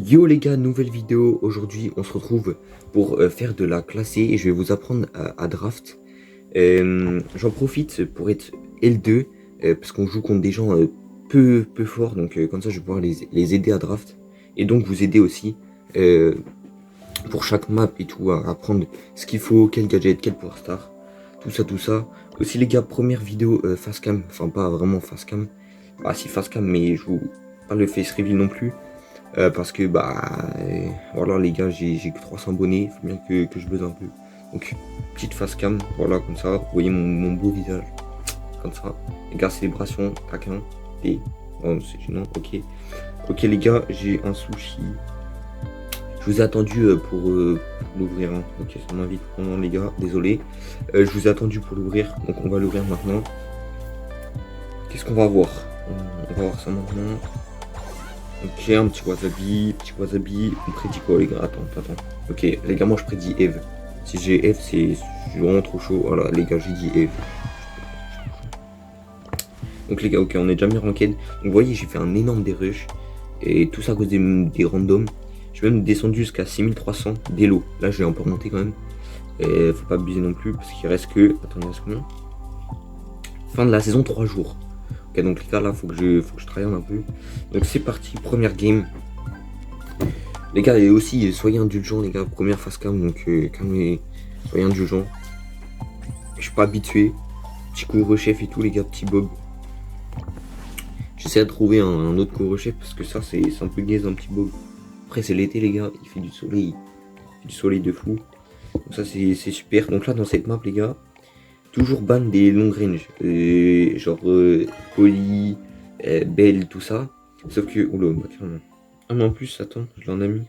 Yo les gars, nouvelle vidéo. Aujourd'hui, on se retrouve pour faire de la classée et je vais vous apprendre à draft. J'en profite pour être L2 parce qu'on joue contre des gens peu forts. Donc comme ça, je vais pouvoir les aider à draft et donc vous aider aussi pour chaque map et tout à apprendre ce qu'il faut, quel gadget, quel pouvoir star, tout ça, tout ça. Aussi les gars, première vidéo face cam, enfin pas vraiment face cam. Ah si face cam, mais je vous pas le face reveal non plus. Parce que voilà les gars, j'ai que 300 abonnés, il faut bien que je buzz un peu. Donc petite face cam, voilà comme ça, vous voyez mon beau visage, comme ça. Les gars, célébration, taquin, et bon c'est gênant, ok. Ok les gars, j'ai un sushi. Je vous ai attendu pour l'ouvrir, hein. Ok, ça m'invite pendant les gars, désolé. Je vous ai attendu pour l'ouvrir, donc on va l'ouvrir maintenant. Qu'est-ce qu'on va voir? On va voir ça maintenant. Ok, un petit wasabi, on prédit quoi les gars? Attends. Ok, les gars, moi je prédis Eve. Si j'ai Eve, c'est vraiment trop chaud. Voilà, les gars, j'ai dit Eve. Donc les gars, ok, on est déjà mis ranked. Donc vous voyez, j'ai fait un énorme dérush. Et tout ça à cause des randoms. Je suis même descendu jusqu'à 6300 d'élo. Là, je vais un peu remonter quand même. Et faut pas abuser non plus, parce qu'il reste que... Attendez, il reste combien? Fin de la saison, 3 jours. Ok, donc les gars, là, faut que je travaille un peu. Donc c'est parti, première game. Les gars, et aussi, soyez indulgents, les gars. Première face cam, donc calmez, soyez indulgents. Je suis pas habitué. Petit couvre-chef et tout, les gars, petit Bob. J'essaie de trouver un autre couvre-chef parce que ça, c'est un peu gaze, un petit Bob. Après, c'est l'été, les gars, il fait du soleil. Il fait du soleil de fou. Donc ça, c'est super. Donc là, dans cette map, les gars, toujours ban des long range, genre Poli, Belle, tout ça. Sauf que, oula, bah carrément. Ah mais en plus, attends, je l'ai en ami.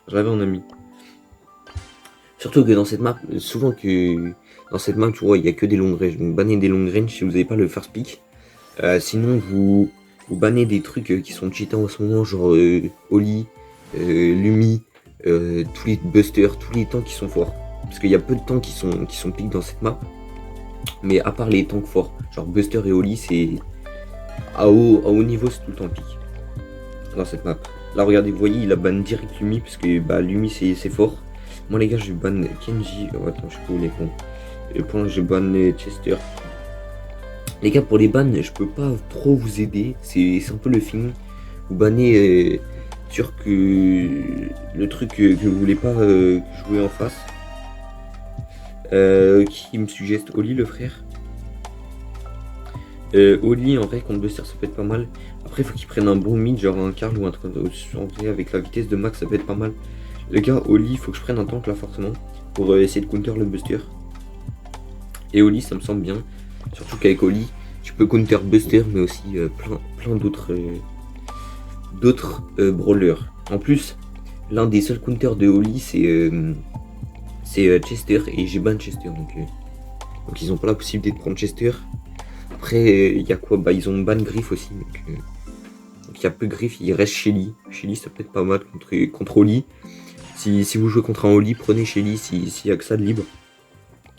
Je l'avais en ami. Surtout que dans cette map, souvent que dans cette map, tu vois, il n'y a que des long range. Donc bannez des long range si vous n'avez pas le first pick. Sinon, vous bannez des trucs qui sont cheatés en ce moment, genre Oli, Lumi, tous les busters, tous les tanks qui sont forts. Parce qu'il y a peu de tanks qui sont piques dans cette map. Mais à part les tanks forts, genre Buster et Oli, c'est à haut niveau, c'est tout le temps pique dans cette map. Là, regardez, vous voyez, il a ban direct Lumi, parce que Lumi c'est fort. Moi, les gars, je ban Kenji. Oh, attends, je sais pas où les cons. Et pour je ban Chester. Les gars, pour les bans, je peux pas trop vous aider. C'est un peu le film. Vous bannez sûr que le truc que vous voulez pas jouer en face. Qui me suggère Oli, le frère? Oli, en vrai, contre Buster, ça peut être pas mal. Après, il faut qu'il prenne un bon mid, genre un Karl ou un truc. En vrai, avec la vitesse de Max, ça peut être pas mal. Les gars, Oli, il faut que je prenne un tank là, forcément. Pour essayer de counter le Buster. Et Oli, ça me semble bien. Surtout qu'avec Oli, tu peux counter Buster, mais aussi plein d'autres brawlers. En plus, l'un des seuls counters de Oli, c'est Chester, et j'ai ban Chester, donc ils ont pas la possibilité de prendre Chester. Après, il y a quoi? Ils ont ban Griff aussi, donc il y a peu Griff, il reste Shelly. Shelly, ça peut être pas mal contre Oli. Si vous jouez contre un Oli, prenez Shelly s'il y a que ça de libre.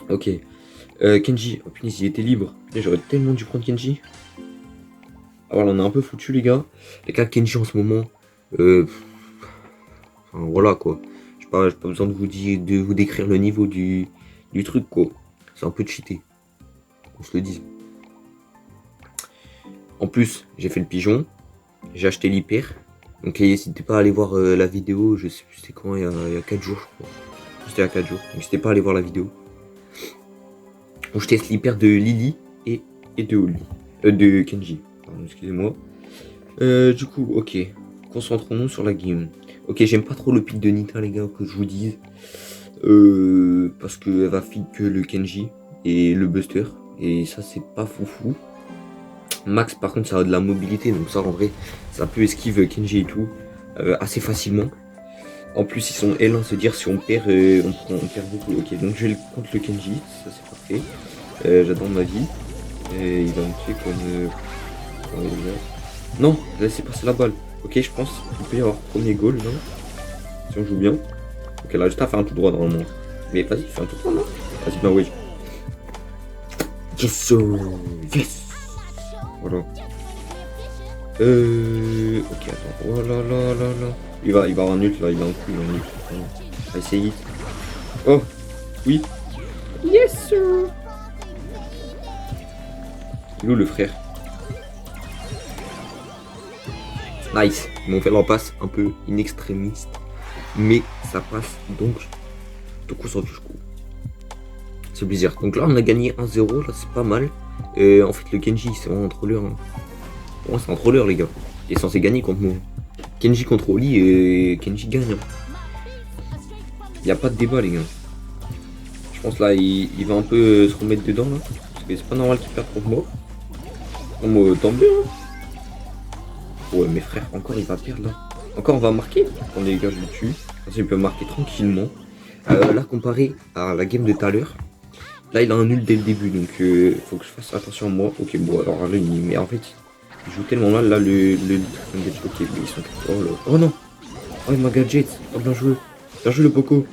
Ok. Kenji, oh punaise, il était libre. J'aurais tellement dû prendre Kenji. Ah voilà, on est un peu foutu les gars. Les gars, Kenji en ce moment, enfin, voilà quoi. J'ai pas besoin de vous décrire le niveau du truc quoi. C'est un peu cheaté. On se le dit. En plus, j'ai fait le pigeon. J'ai acheté l'hyper. Donc n'hésitez pas à aller voir la vidéo. Je sais plus c'était quand, il y a 4 jours je crois. C'était à 4 jours. N'hésitez pas à aller voir la vidéo. Donc je teste l'hyper de Lily et de Oli. De Kenji. Pardon, excusez-moi. Du coup, ok. Concentrons-nous sur la game. Ok, j'aime pas trop le pic de Nita, les gars, que je vous dise. Parce qu'elle va feed que le Kenji et le Buster. Et ça, c'est pas foufou. Max, par contre, ça a de la mobilité. Donc, ça, en vrai, ça peut esquive Kenji et tout. Assez facilement. En plus, ils sont L1, se dire si on perd, on perd beaucoup. Ok, donc je vais contre le Kenji. Ça, c'est parfait. J'attends ma vie. Et il va me tuer comme. Non, laissez passer la balle. Ok, je pense qu'il peut y avoir premier goal là. Si on joue bien. Ok, là, juste à faire un tout droit normalement. Mais vas-y, fais un tout droit, non? Vas-y, bah oui. Yes, yes. Voilà. Ok, attends. Oh là là là là. Il va avoir un ult là, il a un coup, il a un ult. On va essayer. Oh, oui. Yes, sir. Il est où le frère? Nice. Ils m'ont fait leur passe un peu inextrémiste. Mais ça passe donc on s'en fiche. C'est plaisir. Donc là, on a gagné 1-0. Là, c'est pas mal. En fait, le Genji, c'est vraiment un troller. Hein. Pour moi, c'est un troller, les gars. Il est censé gagner contre moi. Genji contre Oli et Genji gagne. Il n'y a pas de débat, les gars. Je pense là, il va un peu se remettre dedans, là. Parce que c'est pas normal qu'il perde contre moi. Bon, tant mieux. Hein. Ouais, mes frères, encore, il va perdre, là. Encore, on va marquer. Attendez, les gars, je le tue. Comme ça, il peut marquer tranquillement. Là, comparé à la game de tout à l'heure, là, il a un nul dès le début. Donc, faut que je fasse attention à moi. Ok, bon, alors là, mais en fait, il joue tellement mal. Là, ok, ils sont... Oh, là. Oh non. Oh, il m'a gadget. Oh, bien joué. Bien joué, le Poco.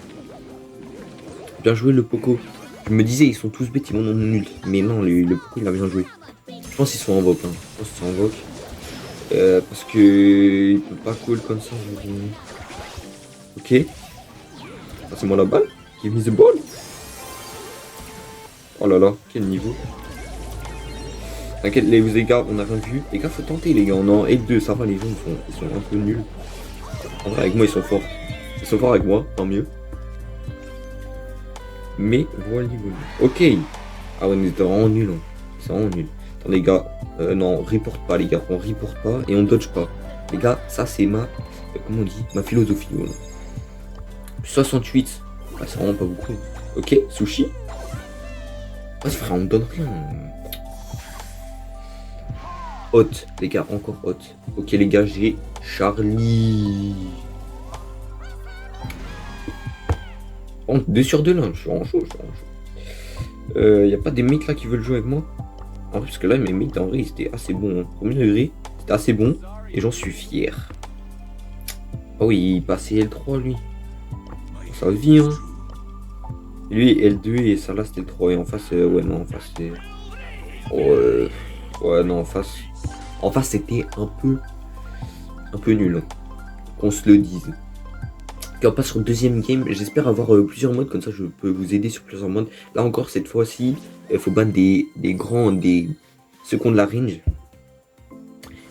Bien joué, le Poco. Je me disais, ils sont tous bêtes, ils vont dans mon nul. Mais non, le Poco, il a bien joué. Je pense qu'ils sont invoqués. Hein. Je pense qu'ils sont invoqués. Parce que il peut pas call comme ça. Ok. Ah, c'est moi la balle. Give me the ball. Oh là là, quel niveau. T'inquiète, les gars, on a rien vu. Les gars, faut tenter, les gars. On est en L2, ça va, les gens, ils sont un peu nuls. En vrai, avec moi, ils sont forts. Ils sont forts avec moi, tant mieux. Mais voilà. Ok. Ah ouais, mais c'était vraiment nul. Hein. C'est vraiment nul. Attends, les gars. Non, on reporte pas, les gars. On reporte pas et on dodge pas. Les gars, ça, c'est ma... comment on dit? Ma philosophie, voilà. 68. Ah, c'est vraiment pas beaucoup. Ok, sushi. Ah, frère, on me donne rien. Hot, les gars, encore hot. Ok, les gars, j'ai Charlie. Oh, 2 sur 2 là, je suis en chaud, Y a pas des mates là qui veulent jouer avec moi? En vrai, parce que là, mes mates, en vrai, ils étaient assez bons. Hein. Premier degré, c'était assez bon. Et j'en suis fier. Oh oui, il passait L3, lui. Ça vit, hein. Lui, L2 et ça là, c'était L3. Et en face, ouais, non, en face, c'était... ouais, non, en face... En face, c'était un peu nul. Hein. Qu'on se le dise. Et on passe sur le deuxième game. J'espère avoir plusieurs modes, comme ça je peux vous aider sur plusieurs modes. Là encore, cette fois-ci, il faut ban des grands, ceux qui ont de la range.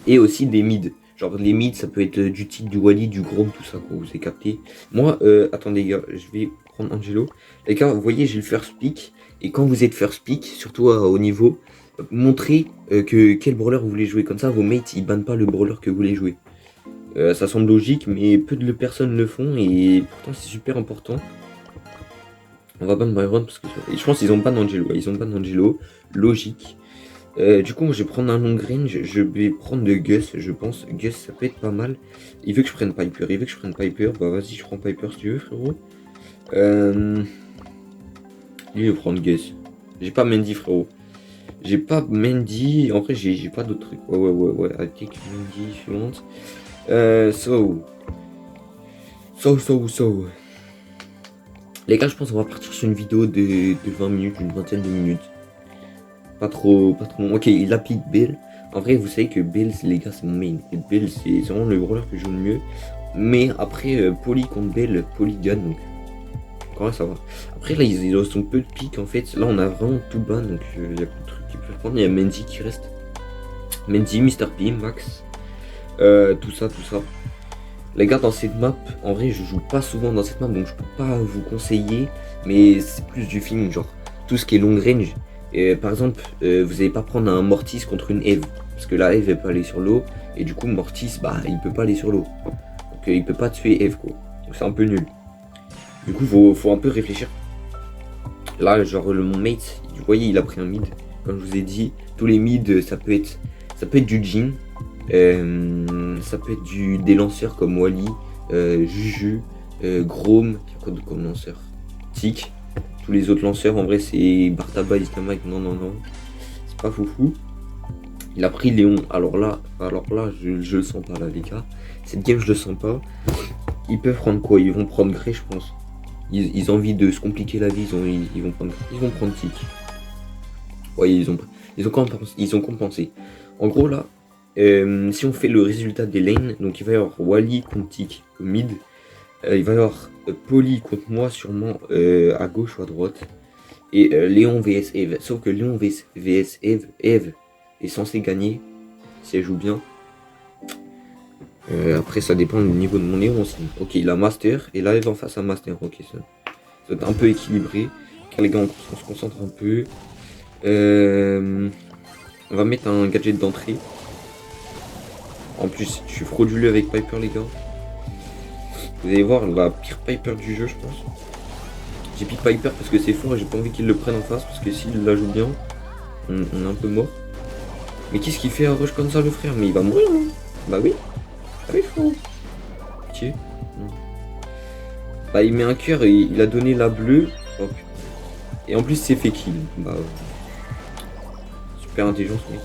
Et aussi des mids. Genre les mids, ça peut être du Tic, du Wally, du Grom, tout ça, vous avez capté. Moi, attendez les gars, je vais prendre Angelo. Les gars, vous voyez, j'ai le first pick. Et quand vous êtes first pick, surtout au niveau, montrez quel brawler vous voulez jouer. Comme ça, vos mates, ils bannent pas le brawler que vous voulez jouer. Ça semble logique, mais peu de personnes le font et pourtant c'est super important. On va ban Byron parce que je pense qu'ils ont ban Angelo. Ils ont ban Angelo, logique. Du coup, moi, je vais prendre un long range. Je vais prendre de Gus, je pense. Gus, ça peut être pas mal. Il veut que je prenne Piper. Bah vas-y, je prends Piper si tu veux, frérot. Lui, je vais prendre Gus. J'ai pas Mendy, frérot. J'ai pas Mendy. En vrai, j'ai pas d'autres trucs. Ouais. I take Mendy if you want. Les gars, je pense qu'on va partir sur une vidéo de 20 minutes, une vingtaine de minutes. Pas trop long. Ok, il a pick Bill. En vrai, vous savez que Bill, les gars, c'est mon main. Et Bill, c'est vraiment le brawler que je joue le mieux. Mais après, Polly contre Bill, Polly gagne. Donc, encore là, ça va. Après, là, ils ont peu de pick en fait. Là, on a vraiment tout ban. Donc, il y a plus de trucs qui peuvent prendre. Il y a Mendy qui reste. Mendy, Mr. P, Max. Tout ça. Les gars, dans cette map, en vrai, je joue pas souvent dans cette map, donc je peux pas vous conseiller, mais c'est plus du feeling, genre tout ce qui est long range. Par exemple, vous n'allez pas prendre un Mortis contre une Eve, parce que la Eve elle peut aller sur l'eau, et du coup Mortis, bah il peut pas aller sur l'eau, donc il peut pas tuer Eve quoi, donc c'est un peu nul. Du coup, faut un peu réfléchir. Là, genre mon mate, vous voyez, il a pris un mid, comme je vous ai dit, tous les mids, ça peut être du Jhin. Ça peut être des lanceurs comme Wally, Juju, Grom, qui a quoi d'autre comme lanceur? Tic. Tous les autres lanceurs, en vrai, c'est Bartaba, Istamite, non, c'est pas foufou. Il a pris Léon, alors là, je le sens pas là, les gars. Cette game, je le sens pas. Ils peuvent prendre quoi? Ils vont prendre Grey, je pense. Ils ont envie de se compliquer la vie, ils vont prendre Tic. Ouais, ils ont compensé. En gros, là, Si on fait le résultat des lanes, donc il va y avoir Wally contre Tic au mid. Il va y avoir Polly contre moi sûrement à gauche ou à droite. Et Léon vs Eve. Sauf que Léon vs Eve est censé gagner si elle joue bien. Après ça dépend du niveau de mon Léon aussi. Ok, il a Master et là Eve en face à Master. Ok, ça va être un peu équilibré. Car les gars, on se concentre un peu. On va mettre un gadget d'entrée. En plus, je suis frauduleux avec Piper, les gars. Vous allez voir la pire Piper du jeu, je pense. J'ai piqué Piper parce que c'est fort et j'ai pas envie qu'il le prenne en face. Parce que s'il la joue bien, on est un peu mort. Mais qu'est-ce qu'il fait à rush comme ça, le frère? Mais il va mourir, hein. Bah oui. Ah oui, frérot. Pitié. Bah, il met un cœur et il a donné la bleue. Oh, et en plus, c'est fait kill. Bah, super intelligent, ce mec.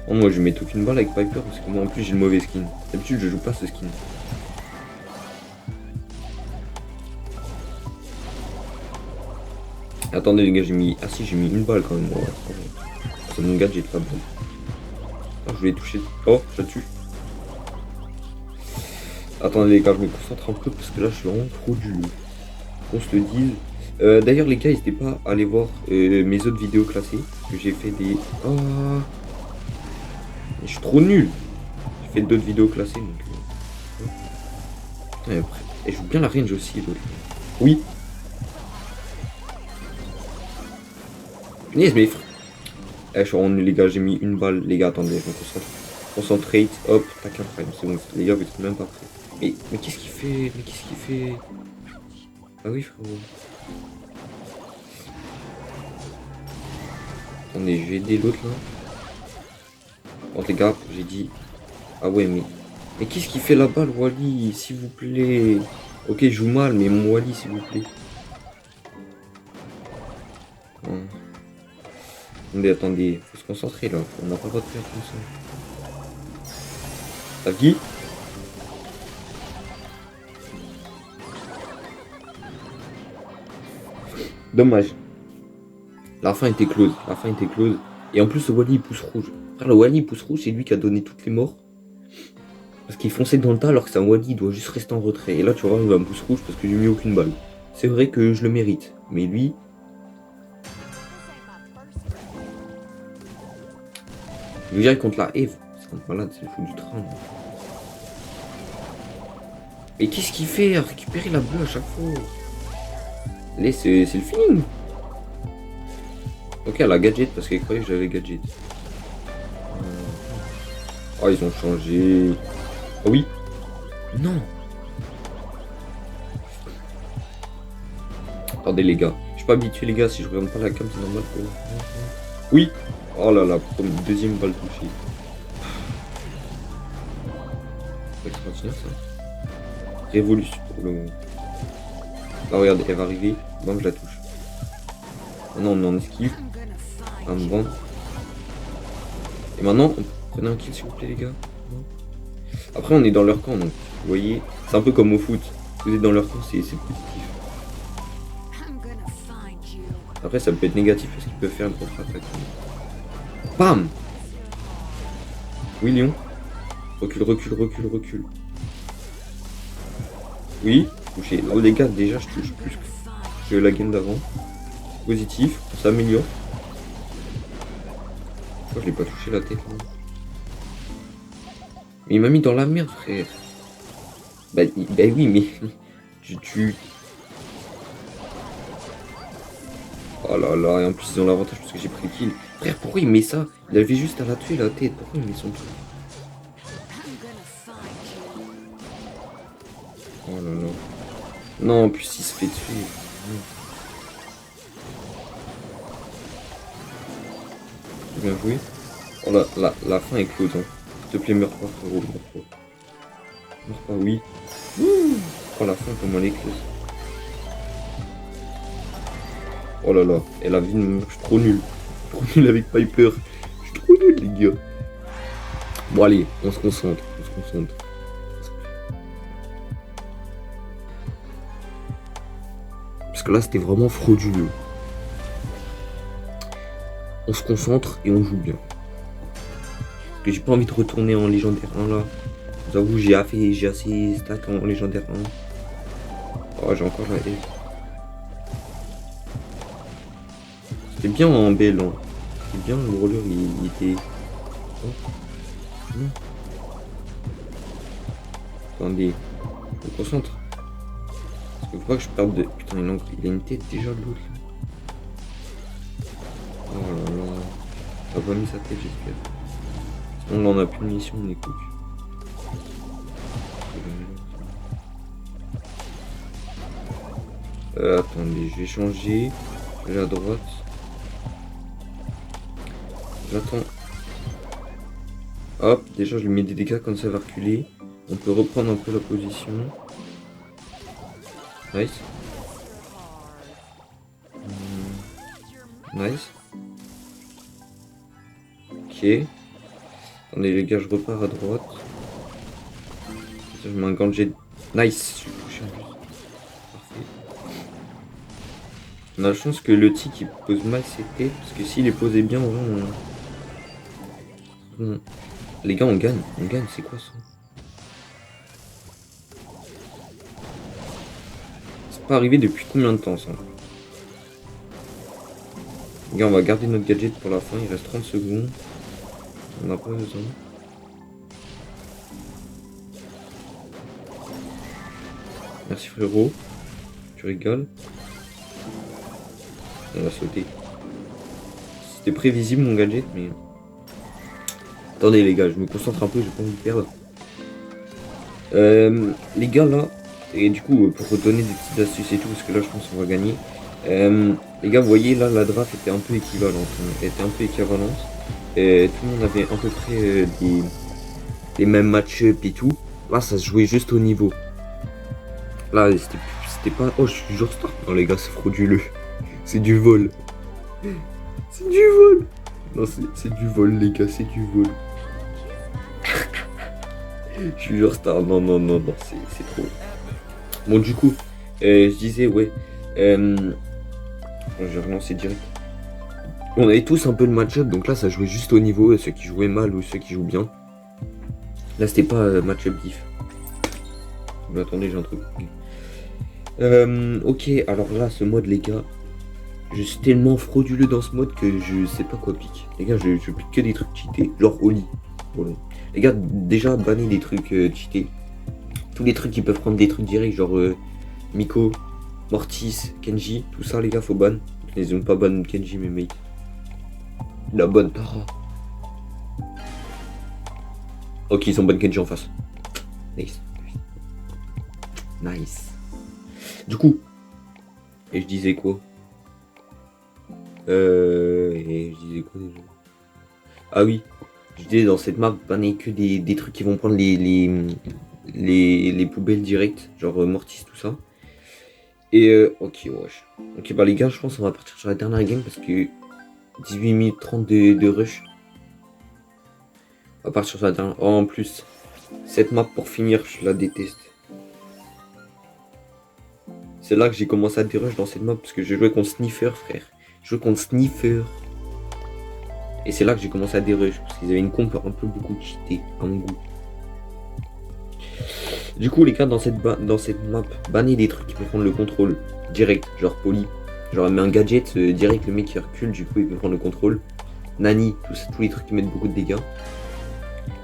Oh, moi, je mets aucune balle avec Piper parce que moi, en plus, j'ai le mauvais skin. D'habitude, je joue pas ce skin. Attendez, les gars, j'ai mis. Ah, si, j'ai mis une balle quand même. C'est mon gadget, la balle. Oh, je voulais toucher. Oh, je la tue. Attendez, les gars, je me concentre un peu parce que là, je suis vraiment trop du. Qu'on se le dise. D'ailleurs, les gars, n'hésitez pas à aller voir mes autres vidéos classées. Que j'ai fait des. Oh. Je suis trop nul. J'ai fait d'autres vidéos classées. Donc, putain, après. Et je joue bien la range aussi, l'autre. Oui. Punaise, mais. Je suis vraiment nul, les gars. J'ai mis une balle. Les gars, attendez, je me concentre. Concentrate. Hop, tac, un prime. C'est bon, les gars, vous êtes même pas prêts. Mais qu'est-ce qu'il fait? Mais qu'est-ce qu'il fait? Ah oui, frérot. Attendez, je vais aider l'autre là. Bon, les gars, j'ai dit. Ah ouais, mais qu'est-ce qu'il fait là-bas, le Wally? S'il vous plaît. Ok, je joue mal, mais mon Wally, s'il vous plaît. Attendez, faut se concentrer là. On n'a pas le droit de faire comme ça. T'as qui? Dommage. La fin était close. La fin était close. Et en plus, le Wally il pousse rouge. Frère, le Wally il pousse rouge, c'est lui qui a donné toutes les morts. Parce qu'il fonçait dans le tas alors que c'est un Wally, il doit juste rester en retrait. Et là, tu vas voir, il va me pousser rouge parce que j'ai mis aucune balle. C'est vrai que je le mérite. Mais lui. Je veux dire contre la Eve. C'est un malade, c'est le fou du train. Mais qu'est-ce qu'il fait à récupérer la bleue à chaque fois? Allez, c'est le feeling. Ok, elle a gadget parce qu'elle croyait que j'avais gadget. Oh, ils ont changé. Oh oui. Non. Attendez les gars. Je suis pas habitué les gars, si je regarde pas la cam c'est normal. Oui. Oh là là, deuxième balle touchée. C'est extraordinaire ça. Révolution pour le moment. Là regarde, elle va arriver. Bam, je la touche. Maintenant on est en esquive. Bon. Et maintenant, prenez un kill s'il vous plaît les gars. Après on est dans leur camp donc, vous voyez, c'est un peu comme au foot. Vous êtes dans leur camp, c'est positif. Après ça peut être négatif parce qu'ils peuvent faire une contre-attaque. Bam. Oui Léon. Recule, recule, recule, recule. Oui, touché. Là les gars, déjà je touche plus que la game d'avant. Positif, on s'améliore. Pourquoi je l'ai pas touché la tête là? Mais il m'a mis dans la merde frère. Bah oui mais tu... Oh là là, et en plus ils ont l'avantage parce que j'ai pris le kill. Frère, pourquoi il met ça? Il avait juste à la tuer la tête. Pourquoi il met son truc? Oh là là. Non, en plus il se fait tuer. Bien joué. Oh la fin est close. Hein. S'il te plaît, meurs pas, frérot. Meurs pas. Meurs pas, oui. Oh la fin, comment elle est close. Oh là là, elle a vu une... Je suis trop nul. Je suis trop nul avec Piper. Je suis trop nul, les gars. Bon, allez, on se concentre. On se concentre. Parce que là, c'était vraiment frauduleux. On se concentre et on joue bien. que j'ai pas envie de retourner en légendaire 1 là. J'avoue, j'ai assez stack en légendaire 1. Oh, j'ai encore la haie. C'était bien en belle, hein. C'était bien, le roller, il était... Oh. Non. Attendez, je me concentre. Parce qu'il faut pas que je perde de... Putain, il a une tête déjà, l'autre. Oh là là. Il a pas mis sa tête, j'espère. Sinon, là, on a plus de mission, on est cook. Attendez, je vais changer. Je vais à droite. J'attends. Hop, déjà je lui mets des dégâts comme ça va reculer. On peut reprendre un peu la position. Nice. Nice. Ok. Attendez les gars, je repars à droite. Je mets un gadget. Nice. Je suis touché en plus. Parfait. On a la chance que le tic il pose mal ses têtes. Parce que s'il les posait bien, en vrai, on... Les gars, on gagne, c'est quoi ça? C'est pas arrivé depuis combien de temps ça? Les gars, on va garder notre gadget pour la fin, il reste 30 secondes. On n'a pas besoin. Merci frérot. Tu rigoles. On va sauter. C'était prévisible mon gadget, mais... Attendez les gars, je me concentre un peu, j'ai pas envie de perdre. Les gars là, et du coup pour vous donner des petites astuces et tout, parce que là je pense qu'on va gagner. Les gars, vous voyez là, la draft était un peu équivalente. Elle était un peu équivalente. Et tout le monde avait à peu près les mêmes match-up et tout. Là ça se jouait juste au niveau. Là c'était pas... Oh, je suis genre star. Non les gars, c'est frauduleux. C'est du vol. C'est du vol. Non, c'est du vol les gars, c'est du vol. Je suis genre star. Non, c'est trop. Bon, du coup, je disais, ouais. Je vais relancer direct. On avait tous un peu le match-up, donc là ça jouait juste au niveau, ceux qui jouaient mal ou ceux qui jouent bien. Là c'était pas match-up diff. Mais attendez, j'ai un truc. Ok, alors là, ce mode, les gars, je suis tellement frauduleux dans ce mode que je sais pas quoi pique. Les gars, je pique que des trucs cheatés, genre Oli. Voilà. Les gars, déjà, bannez des trucs cheatés. Tous les trucs qui peuvent prendre des trucs directs, genre Miko, Mortis, Kenji, tout ça, les gars, faut ban. Ils ont pas ban Kenji, mes mecs. La bonne Tara. Ok, ils ont ban Kenji en face. Nice. Nice. Du coup, et je disais quoi? Et je disais quoi déjà? Ah oui, je disais dans cette map, bannez que des trucs qui vont prendre les poubelles directes, genre Mortis, tout ça. Et ok, wesh. Ok, bah les gars, je pense qu'on va partir sur la dernière game parce que 18 minutes 30 de rush. On va partir sur la dernière. Oh, en plus, cette map pour finir, je la déteste. C'est là que j'ai commencé à dérush dans cette map parce que je jouais contre Sniffer, frère. Je jouais contre Sniffer. Et c'est là que j'ai commencé à dérush parce qu'ils avaient une comp un peu beaucoup cheatée à mon goût. Du coup, les gars, dans cette map, bannez des trucs qui peuvent prendre le contrôle direct, genre Poly. Genre, met un gadget direct, le mec qui recule, du coup, il peut prendre le contrôle. Nani, tous les trucs qui mettent beaucoup de dégâts.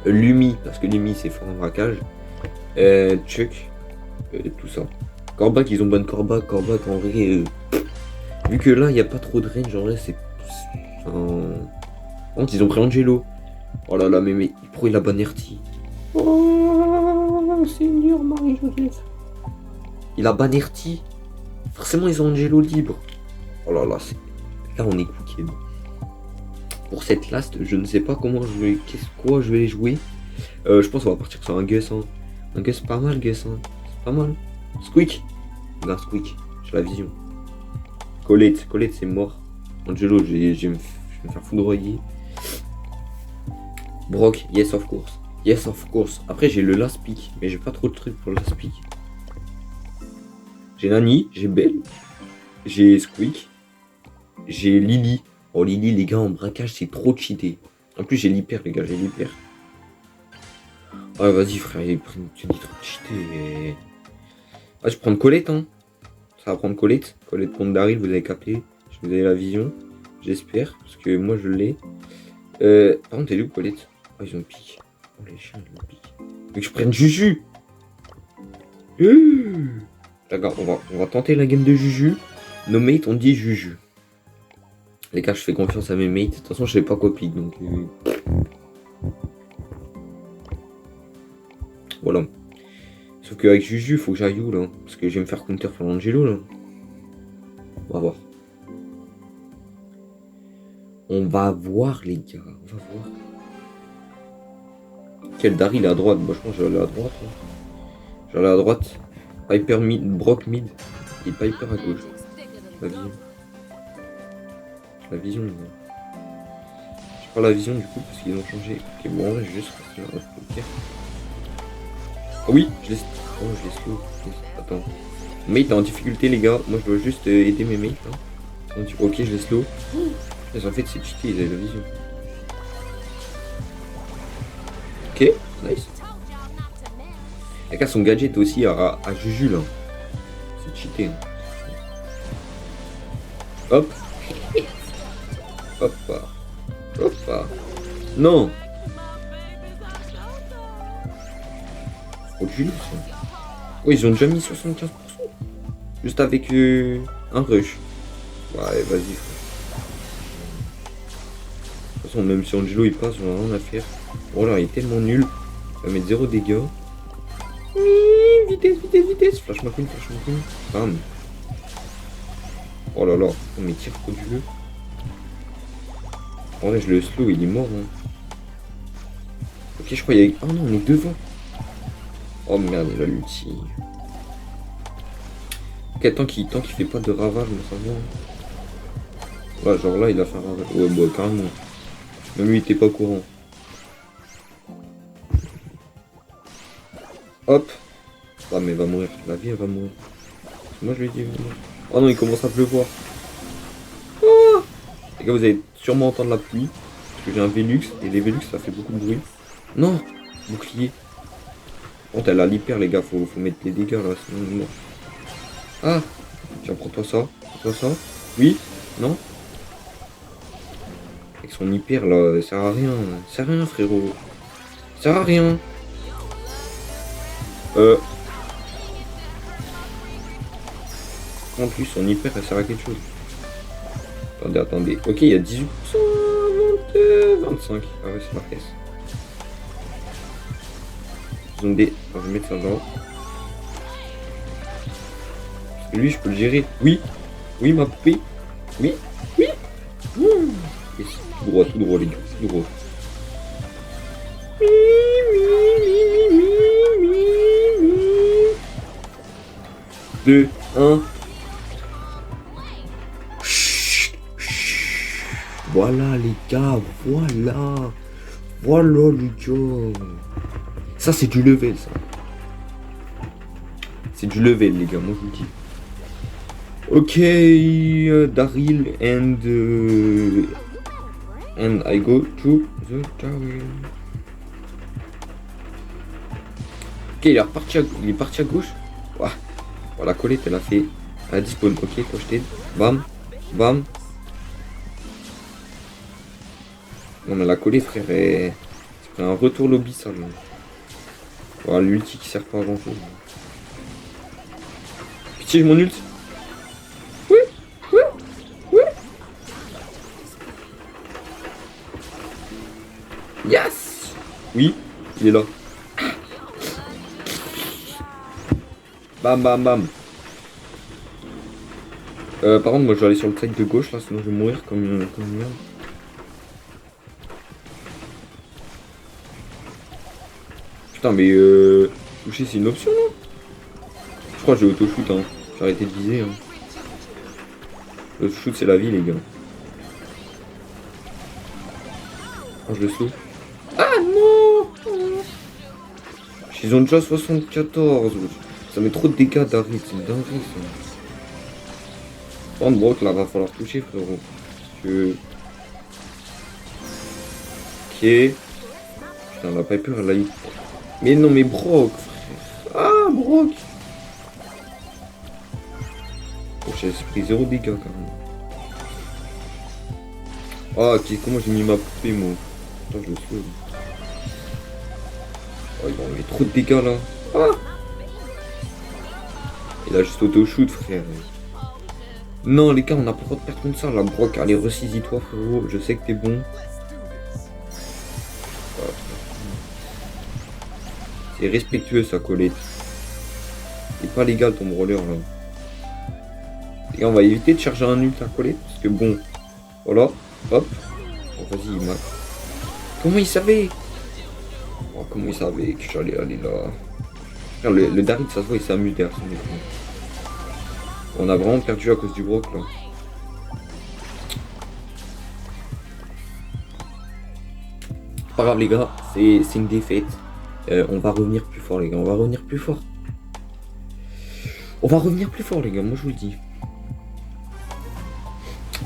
Lumi, parce que Lumi c'est fort en braquage. Chuck, tout ça. Corbac, ils ont bonne Corbac en vrai. Vu que là, il n'y a pas trop de range, en vrai, c'est. Contre, ils ont pris Angelo. Oh là là, mais pourquoi il a ban RT? Oh, Seigneur Marie-Joseph. Il a ban RT. Forcément, ils ont Angelo libre. Oh là là, là, on est cooké. Pour cette last, je ne sais pas comment je vais. Quoi je vais jouer. Je pense qu'on va partir sur un Gus. Hein. Un Gus pas mal, Gus. Hein. C'est pas mal. Squeak. Regarde Squeak. J'ai la vision. Colette c'est mort. Angelo, je vais me faire foudroyer. Brock, yes of course. Yes of course. Après j'ai le last pick, mais j'ai pas trop de trucs pour le last pick. J'ai Nani, j'ai Belle, j'ai Squeak, j'ai Lily. Oh Lily les gars en braquage c'est trop cheaté. En plus j'ai l'hyper les gars, j'ai l'hyper. Ah, vas-y, frère, tu dis trop de cheater. Ah, je prends Colette, hein. Ça va prendre Colette. Colette contre Daryl, vous avez capté. Vous avez la vision. J'espère, parce que moi, je l'ai. Par contre, t'es où, Colette? Oh, ils ont piqué. Oh, les chiens, ils ont piqué. Faut que je prenne Juju. D'accord, on va tenter la game de Juju. Nos mates ont dit Juju. Les gars, je fais confiance à mes mates. De toute façon, je sais pas quoi pique, donc... Voilà. Sauf qu'avec Juju, faut que j'aille où, là? Parce que je vais me faire counter sur l'Angelo, là. On va voir. On va voir, les gars. On va voir. Quel Daryl est à droite? Moi, je pense que j'allais à droite. Là. J'allais à droite. Piper mid, Brock mid. Et Piper à gauche. La vision. La vision, les gars. Je prends la vision, du coup, parce qu'ils ont changé. Ok, bon, en vrai, je vais juste rester là. Ok. Ah oui, je laisse. Oh, je laisse slow. Attends. Mate est en difficulté, les gars. Moi, je dois juste aider mes mates. Hein. Ok, je laisse slow. Mais en fait, c'est cheaté, ils avaient la vision. Ok, nice. Les gars, son gadget aussi à Juju, là. C'est cheaté. Hein. Hop. Hop. Hop. Non. Frauduleux, ça. Oh, ils ont déjà mis 75%. Juste avec un rush. Ouais, vas-y, frère. De toute façon, même si Angelo il passe, on a rien à faire. Bon, là, il est tellement nul. Il va mettre 0 dégâts. Vitesse. Flash McQueen. Bam. Oh là là. Oh, mais tir frauduleux. En vrai, je le slow, il est mort. Hein. Ok, je crois qu'il y a... Oh non, on est devant. Oh merde, il a l'ulti. Ok, tant qu'il fait pas de ravage, mais ça va. Ouais, genre là, il a fait un ravage. Ouais, bah, carrément. Même lui, il était pas au courant. Hop. Ah, mais elle va mourir. La vie, elle va mourir. Moi, je lui ai dit, oh non, il commence à pleuvoir. Oh les gars, vous allez sûrement entendre la pluie. Parce que j'ai un Velux. Et les Velux, ça fait beaucoup de bruit. Non. Bouclier. Oh, elle a l'hyper, les gars. Faut mettre les dégâts, là. Sinon, on est mort. Ah. Tiens, prends-toi ça. Oui. Non. Avec son hyper, là, ça sert à rien. Ça sert à rien, frérot. Ça sert à rien. En plus, son hyper, elle sert à quelque chose. Attendez. Ok, il y a 18%, 25. Ah ouais, c'est marqué. Zone D. Je vais mettre ça là. Parce que lui, je peux le gérer. Oui, ma poupée. Oui. Et tout droit, les gars. Tout droit. 2, 1. Voilà les gars, voilà les gars. Ça c'est du level ça. C'est du level les gars, moi je vous dis. Ok, Daryl and I go to the Daryl. Ok, il est parti à gauche. Ouah. Voilà, Colette elle a fait. Elle a dispawn, ok, toi je t'aide. Bam. Non mais la Colette frère, c'est un retour lobby ça. Voilà, l'ulti qui sert pas à grand chose. Pitié, je mon ult. Oui. Yes. Oui, il est là. Bam. Par contre, moi je vais aller sur le side de gauche là, sinon je vais mourir comme une merde. Putain, mais toucher c'est une option là. Je crois que j'ai auto-shoot, hein. J'ai arrêté de viser. Hein. L'auto-shoot c'est la vie, les gars. Oh, je le slow. Ah non. Ils ont déjà 74. Ça met trop de dégâts d'arrêt, c'est une dinguerie ça. Par contre, Brock là va falloir toucher, frérot. Parce que... Ok. Putain, la Piper elle a eu. Mais non, mais Brock, frère. Ah, Brock. Oh, j'ai pris 0 dégâts quand même. Ah, ok, comment j'ai mis ma poupée, moi? Attends, je le sauve. Oh, il va enlever trop de dégâts là. Ah! Il a juste auto-shoot, frère. Non, les gars, on n'a pas le droit de perdre comme ça. La Brock, allez, ressaisis-toi, frérot. Je sais que t'es bon. C'est respectueux, ça, Colette. C'est pas légal, ton brawler, là. Et on va éviter de charger un ult à Colette. Parce que bon, voilà. Hop. Bon, vas-y, il m'a. Comment il savait? Oh, comment il savait que j'allais aller là? Frère, le Daryl, ça se voit, il s'amuse derrière son écran. On a vraiment perdu à cause du Brock, là. Pas grave, les gars, c'est une défaite. On va revenir plus fort, les gars. On va revenir plus fort. On va revenir plus fort, les gars. Moi, je vous le dis.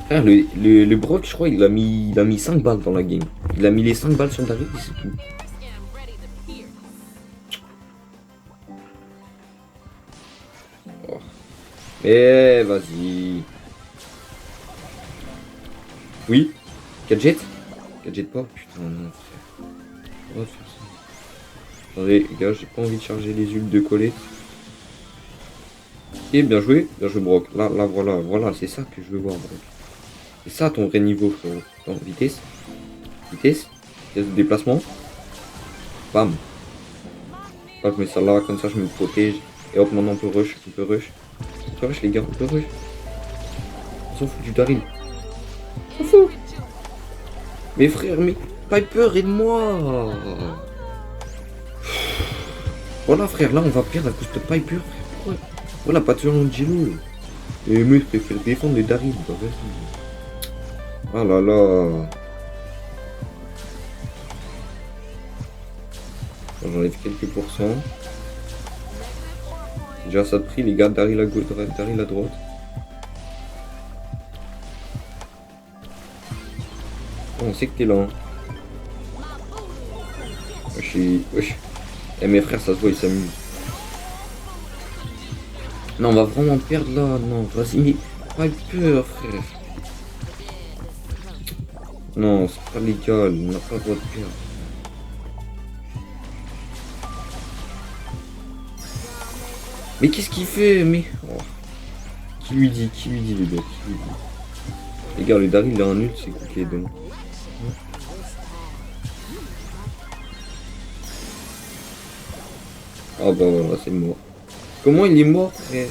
Frère, le Brock, je crois, il a mis 5 balles dans la game. Il a mis les 5 balles sur Daryl et c'est tout. Oh. Mais vas-y. Oui. Gadget? Gadget pas? Putain, non, frère. On va faire ça. Attendez, les gars, j'ai pas envie de charger les ults de Colette. Ok, bien joué, Brock. Là, voilà, c'est ça que je veux voir, Brock. C'est ça ton vrai niveau, frérot. Attends, vitesse de déplacement. Bam. Là, je mets ça là, comme ça, je me protège. Et hop, maintenant, on peut rush, les gars, on peut rush. On s'en fout du Daryl. On s'en fout. Mais frère, mais Piper, aide-moi. Voilà, frère, là, on va perdre à cause de Piper, frère. Pourquoi? Voilà, pas tuer Angelo. Et moi, je préfère défendre le Daryl. Bah, vas-y. Ah là là. J'enlève quelques pourcents. Déjà, ça te prie, les gars. Daryl à gauche, Daryl à droite. Oh, on sait que t'es là. Hein. Wesh. Eh, mes frères, ça se voit, ils s'amusent. Non, on va vraiment perdre là. Non, vas-y, mais pas peur, frère. Non, c'est pas légal. On n'a pas le droit de perdre. Mais qu'est-ce qu'il fait? Mais. Oh. Qui lui dit, les gars? Qui lui dit? Les gars, le Daryl, il a un ult, c'est quoi les dents? Ah bah voilà, c'est mort. Comment il est mort, frère?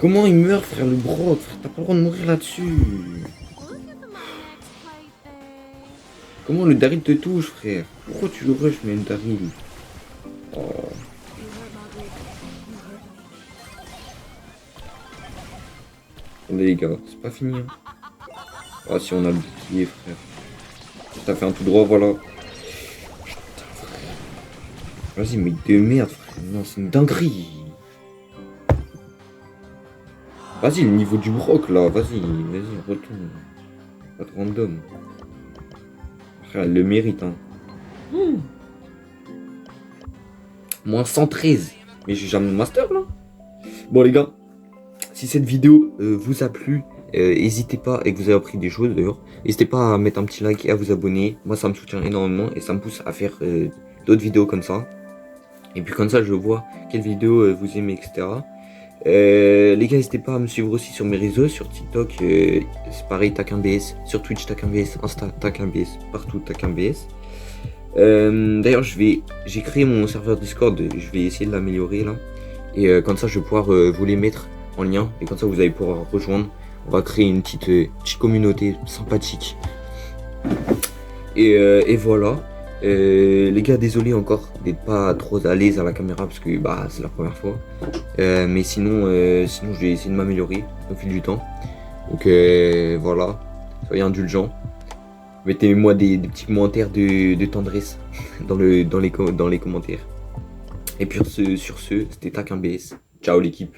Comment il meurt, frère, le Brock, frère? T'as pas le droit de mourir là-dessus. Comment le Daryl te touche, frère? Pourquoi tu le rush, mais le Daryl? Oh. Attendez, les gars, c'est pas fini. Hein. Ah, si on a le bouclier, frère. T'as fait un tout droit, voilà. Vas-y, mais de merde, frère. Non, c'est une dinguerie. Vas-y, le niveau du Brock, là. Vas-y, retourne. Pas de random. Frère, elle le mérite, hein. Moins 113. Mais j'ai jamais mon master, là. Bon, les gars. Si cette vidéo vous a plu, n'hésitez pas, et que vous avez appris des choses d'ailleurs, n'hésitez pas à mettre un petit like et à vous abonner. Moi, ça me soutient énormément et ça me pousse à faire d'autres vidéos comme ça. Et puis comme ça, je vois quelles vidéos vous aimez, etc. Les gars, n'hésitez pas à me suivre aussi sur mes réseaux, sur TikTok, c'est pareil, TacunBS, sur Twitch, TacunBS, Insta, TacunBS, partout, TacunBS. D'ailleurs, j'ai créé mon serveur Discord, je vais essayer de l'améliorer là. Et comme ça, je vais pouvoir vous les mettre en lien. Et comme ça, vous allez pouvoir rejoindre. On va créer une petite communauté sympathique. Et voilà. Les gars, désolé encore d'être pas trop à l'aise à la caméra parce que bah c'est la première fois. Mais sinon je vais essayer de m'améliorer au fil du temps. Donc voilà, soyez indulgents. Mettez-moi des petits commentaires de tendresse dans les commentaires. Et puis sur ce, c'était TacunBS. Ciao l'équipe.